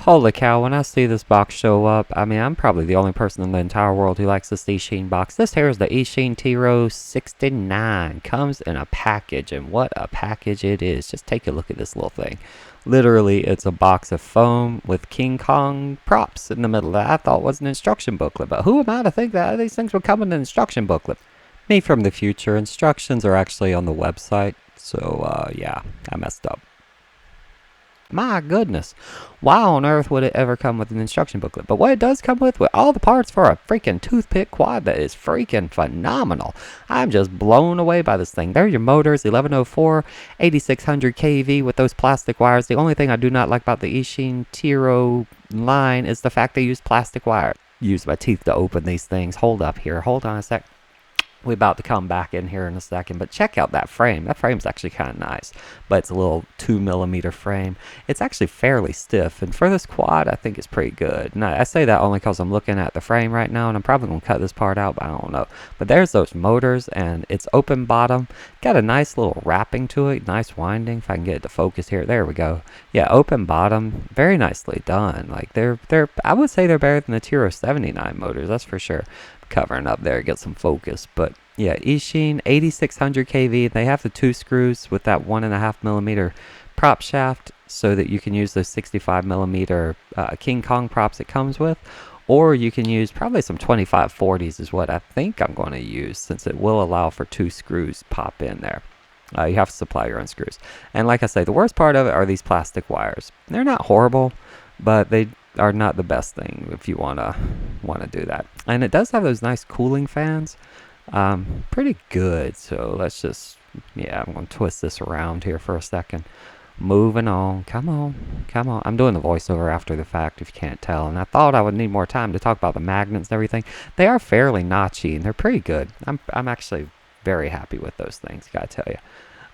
Holy cow, when I see this box show up, I mean, I'm probably the only person in the entire world who likes this Eachine box. This here is the Eachine Tyro69. Comes in a package, and what a package it is. Just take a look at this little thing. Literally, it's a box of foam with King Kong props in the middle that I thought was an instruction booklet. But who am I to think that these things would come in an instruction booklet? Me from the future. Instructions are actually on the website. So, yeah, I messed up. My goodness, why on earth would it ever come with an instruction booklet? But what it does come with all the parts for a freaking toothpick quad that is freaking phenomenal. I'm just blown away by this thing. There are your motors, 1104, 8600 kV with those plastic wires. The only thing I do not like about the Eachine Tyro line is the fact they use plastic wire. Use my teeth to open these things. Hold up here. Hold on a sec. We're about to come back in here in a second, but check out that frame. That frame's actually kind of nice, but it's a little 2mm frame. It's actually fairly stiff, and for this quad, I think it's pretty good. Now, I say that only because I'm looking at the frame right now, and I'm probably going to cut this part out, but I don't know. But there's those motors, and it's open bottom. Got a nice little wrapping to it, nice winding. If I can get it to focus here, there we go. Yeah, open bottom, very nicely done. Like I would say they're better than the Tyro69 motors, that's for sure. Covering up there, get some focus. But yeah, Eachine 8600 kV. They have the 2 screws with that 1.5mm prop shaft so that you can use those 65mm King Kong props it comes with, or you can use probably some 2540s is what I think I'm going to use, since it will allow for 2 screws pop in there. You have to supply your own screws. And like I say, the worst part of it are these plastic wires. They're not horrible, but they are not the best thing if you wanna do that. And it does have those nice cooling fans, pretty good. So let's just, yeah, I'm gonna twist this around here for a second. Moving on, come on. I'm doing the voiceover after the fact, if you can't tell. And I thought I would need more time to talk about the magnets and everything. They are fairly notchy and they're pretty good. I'm actually very happy with those things, gotta tell you.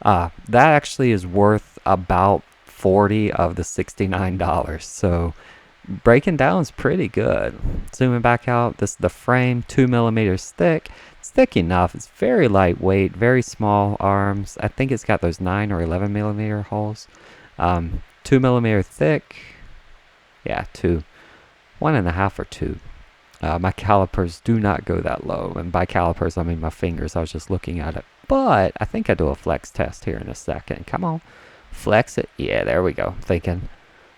That actually is worth about 40 of the $69. So breaking down is pretty good. Zooming back out, this is the frame, 2mm thick. It's thick enough. It's very lightweight, very small arms. I think it's got those 9 or 11mm holes. 2mm thick. Yeah, 2. 1.5 or 2. My calipers do not go that low, and by calipers I mean my fingers. I was just looking at it, but I think I do a flex test here in a second. Come on, flex it. Yeah, there we go. Thinking.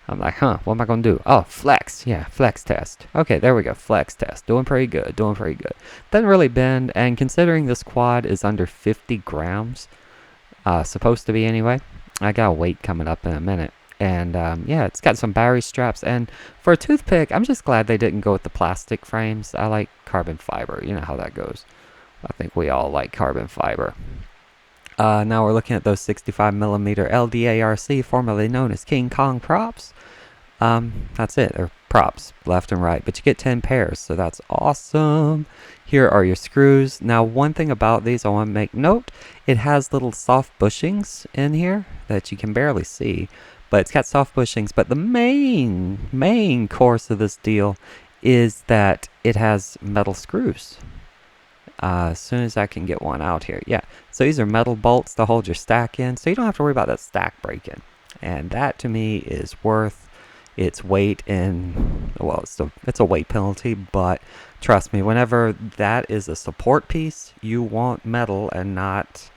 I'm like, what am I going to do? Oh, flex. Yeah, flex test. Okay, there we go. Flex test. Doing pretty good. Doesn't really bend. And considering this quad is under 50 grams, supposed to be anyway, I got a weight coming up in a minute. And yeah, it's got some battery straps. And for a toothpick, I'm just glad they didn't go with the plastic frames. I like carbon fiber. You know how that goes. I think we all like carbon fiber. Now we're looking at those 65mm LDARC, formerly known as King Kong props. That's it. They're props, left and right. But you get 10 pairs, so that's awesome. Here are your screws. Now, one thing about these I want to make note. It has little soft bushings in here that you can barely see. But it's got soft bushings. But the main course of this deal is that it has metal screws. As soon as I can get one out here. Yeah, so these are metal bolts to hold your stack in, so you don't have to worry about that stack breaking. And that to me is worth its weight in, well, it's a weight penalty, but trust me, whenever that is a support piece, you want metal and not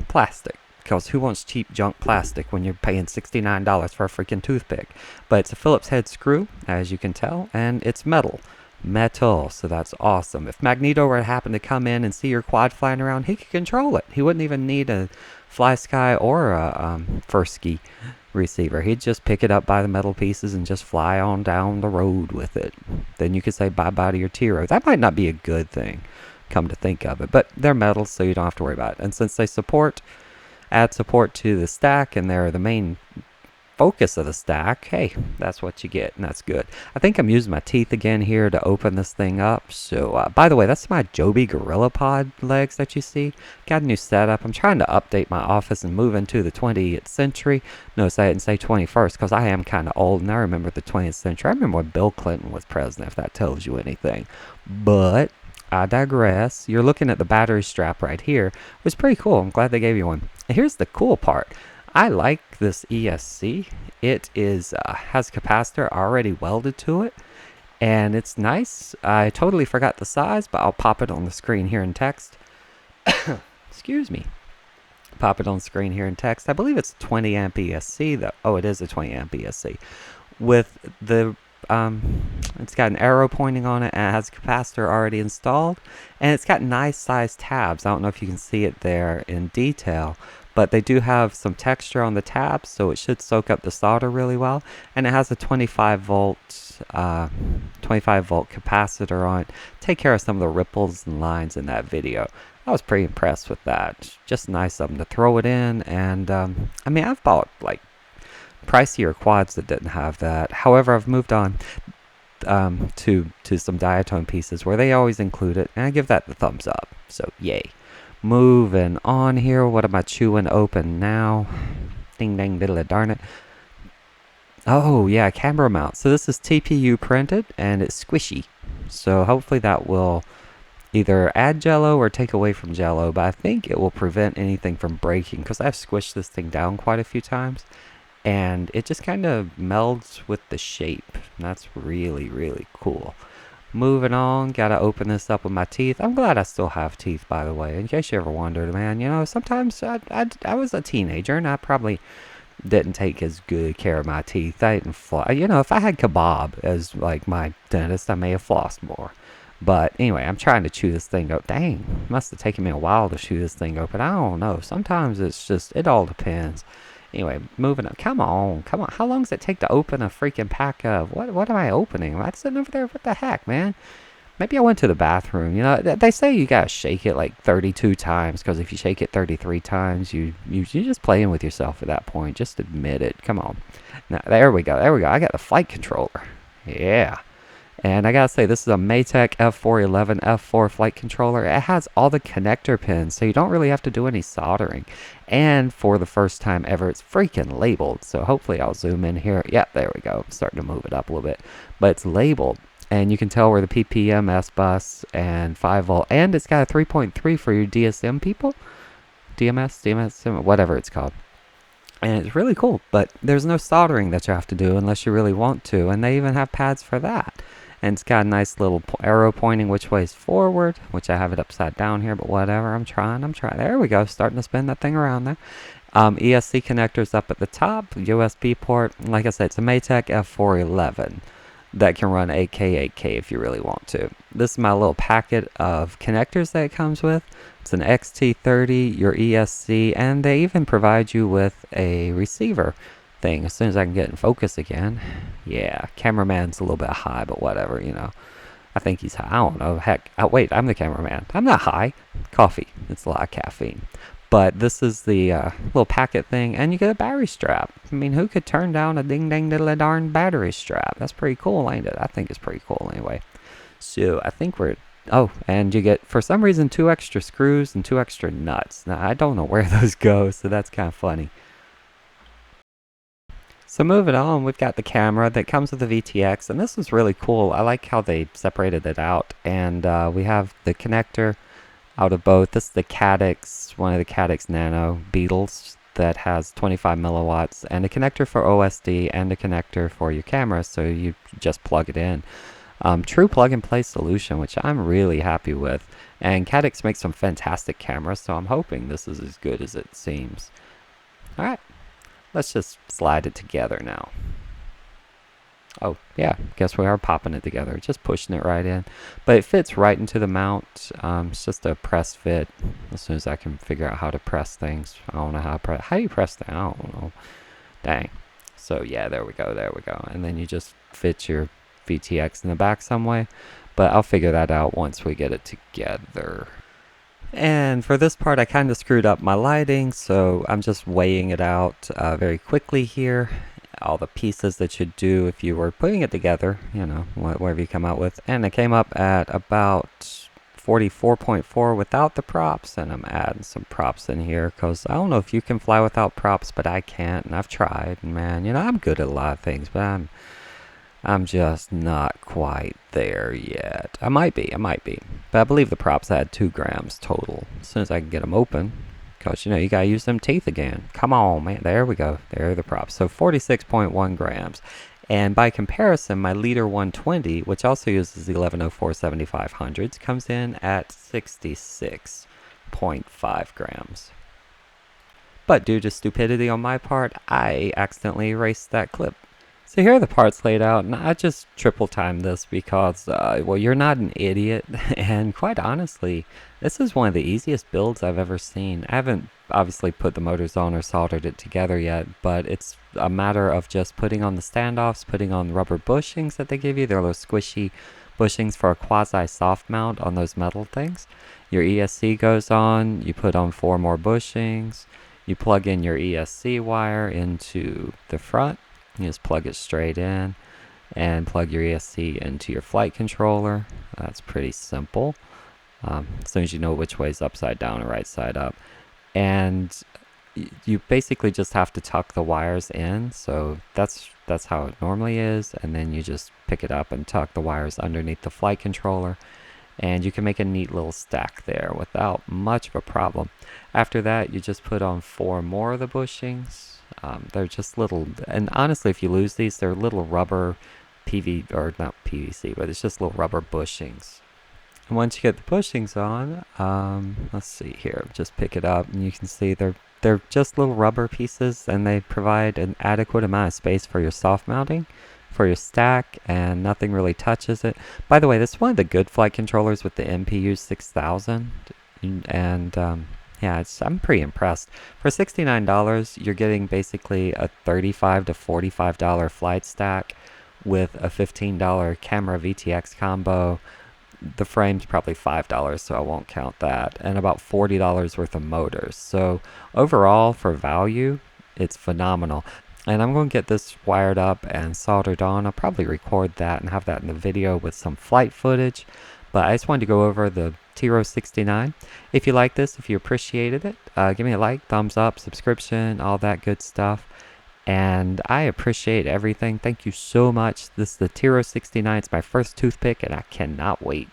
plastic. Because who wants cheap junk plastic when you're paying $69 for a freaking toothpick? But it's a Phillips head screw, as you can tell, and it's metal, so that's awesome. If Magneto were to happen to come in and see your quad flying around, he could control it. He wouldn't even need a Fly Sky or a First-Ski receiver. He'd just pick it up by the metal pieces and just fly on down the road with it. Then you could say bye-bye to your Tyro. That might not be a good thing, come to think of it, but they're metal, so you don't have to worry about it. And since they add support to the stack, and they're the main focus of the stack, hey, that's what you get, and that's good. I think I'm using my teeth again here to open this thing up. So by the way, that's my Joby Gorilla Pod legs that you see. Got a new setup. I'm trying to update my office and move into the 20th century. Notice I didn't say 21st because I am kind of old and I remember the 20th century. I remember when Bill Clinton was president, if that tells you anything. But I digress. You're looking at the battery strap right here, which is pretty cool. I'm glad they gave you one. And here's the cool part. I like this ESC. It is has capacitor already welded to it, and it's nice. I totally forgot the size, but I'll pop it on the screen here in text. Excuse me. Pop it on screen here in text. I believe it's 20 amp ESC though. Oh, it is a 20 amp ESC with the it's got an arrow pointing on it, and it has a capacitor already installed, and it's got nice sized tabs. I don't know if you can see it there in detail, but they do have some texture on the tabs, so it should soak up the solder really well. And it has a 25 volt capacitor on it. Take care of some of the ripples and lines in that video. I was pretty impressed with that. Just nice of them to throw it in, and I mean, I've bought like pricier quads that didn't have that. However, I've moved on to some diatone pieces where they always include it, and I give that the thumbs up. So yay. Moving on here. What am I chewing open now? Ding dang diddle darn it. Oh yeah, camera mount. So this is TPU printed, and it's squishy. So hopefully that will either add jello or take away from jello, but I think it will prevent anything from breaking, because I've squished this thing down quite a few times, and it just kind of melds with the shape. That's really, really cool. Moving on, gotta open this up with my teeth. I'm glad I still have teeth, by the way, in case you ever wondered, man. You know, sometimes I was a teenager, and I probably didn't take as good care of my teeth. I didn't floss. You know, if I had kebab as like my dentist, I may have flossed more. But anyway, I'm trying to chew this thing up. Dang, must have taken me a while to chew this thing open. I don't know. Sometimes it's just, it all depends. Anyway, moving on. Come on. How long does it take to open a freaking pack of, what am I opening? Am I sitting over there? What the heck, man? Maybe I went to the bathroom. You know, they say you gotta shake it like 32 times, because if you shake it 33 times, you're just playing with yourself at that point. Just admit it. Come on. Now, there we go. I got the flight controller. Yeah. And I gotta say, this is a Maytech F411 F4 flight controller. It has all the connector pins, so you don't really have to do any soldering. And for the first time ever, it's freaking labeled. So hopefully I'll zoom in here. Yeah, there we go. I'm starting to move it up a little bit. But it's labeled, and you can tell where the PPM, bus, and 5 volt. And it's got a 3.3 for your DSM people. DMS, whatever it's called. And it's really cool, but there's no soldering that you have to do unless you really want to. And they even have pads for that. And it's got a nice little arrow pointing which way is forward, which I have it upside down here, but whatever. I'm trying. There we go. Starting to spin that thing around there. ESC connectors up at the top, USB port. Like I said, it's a Maytech F411 that can run 8K if you really want to. This is my little packet of connectors that it comes with. It's an XT30, your ESC, and they even provide you with a receiver thing as soon as I can get in focus again. Yeah, cameraman's a little bit high, but whatever, you know. I think he's high. I don't know. Heck, wait, I'm the cameraman. I'm not high. Coffee. It's a lot of caffeine. But this is the little packet thing, and you get a battery strap. I mean, who could turn down a ding-dang-diddle-darn battery strap? That's pretty cool, ain't it? I think it's pretty cool anyway. So, I think we're... Oh, and you get, for some reason, 2 extra screws and 2 extra nuts. Now, I don't know where those go, so that's kind of funny. So moving on, we've got the camera that comes with the VTX, and this is really cool. I like how they separated it out, and we have the connector out of both. This is the Caddx, one of the Caddx Nano Beetles that has 25 milliwatts, and a connector for OSD and a connector for your camera, so you just plug it in. True plug-and-play solution, which I'm really happy with. And Caddx makes some fantastic cameras, so I'm hoping this is as good as it seems. Alright. Let's just slide it together now. Oh, yeah, guess we are popping it together. Just pushing it right in. But it fits right into the mount. It's just a press fit. As soon as I can figure out how to press things. I don't know how to press. How do you press that? I don't know. Dang. So, yeah, there we go. And then you just fit your VTX in the back some way. But I'll figure that out once we get it together. And for this part, I kind of screwed up my lighting, so I'm just weighing it out very quickly here. All the pieces that you'd do if you were putting it together, you know, whatever you come out with. And it came up at about 44.4 without the props, and I'm adding some props in here because I don't know if you can fly without props, but I can't, and I've tried. And man, you know, I'm good at a lot of things, but I'm just not quite there yet. I might be. But I believe the props had 2 grams total. As soon as I can get them open, Because, you gotta use them teeth again. Come on, man. There we go. There are the props. So 46.1 grams. And by comparison, my Leader 120, which also uses the 1104 7500s, comes in at 66.5 grams. But due to stupidity on my part, I accidentally erased that clip. So here are the parts laid out, and I just triple timed this because, well, you're not an idiot, and quite honestly, this is one of the easiest builds I've ever seen. I haven't obviously put the motors on or soldered it together yet, but it's a matter of just putting on the standoffs, putting on rubber bushings that they give you. They're those squishy bushings for a quasi-soft mount on those metal things. Your ESC goes on, you put on 4 more bushings, you plug in your ESC wire into the front. You just plug it straight in and plug your ESC into your flight controller. That's pretty simple. As soon as you know which way is upside down or right side up. And you basically just have to tuck the wires in. So that's how it normally is. And then you just pick it up and tuck the wires underneath the flight controller. And you can make a neat little stack there without much of a problem. After that, you just put on 4 more of the bushings. They're just little, and honestly, if you lose these, they're little rubber or not PVC, but it's just little rubber bushings. And once you get the bushings on, let's see here, just pick it up, and you can see they're just little rubber pieces, and they provide an adequate amount of space for your soft mounting, for your stack, and nothing really touches it. By the way, this is one of the good flight controllers with the MPU 6000, and yeah, I'm pretty impressed. For $69, you're getting basically a $35 to $45 flight stack with a $15 camera VTX combo. The frame's probably $5, so I won't count that, and about $40 worth of motors. So overall, for value, it's phenomenal. And I'm going to get this wired up and soldered on. I'll probably record that and have that in the video with some flight footage. But I just wanted to go over the Tyro69. If you like this, if you appreciated it, give me a like, thumbs up, subscription, all that good stuff. And I appreciate everything. Thank you so much. This is the Tyro69. It's my first toothpick, and I cannot wait.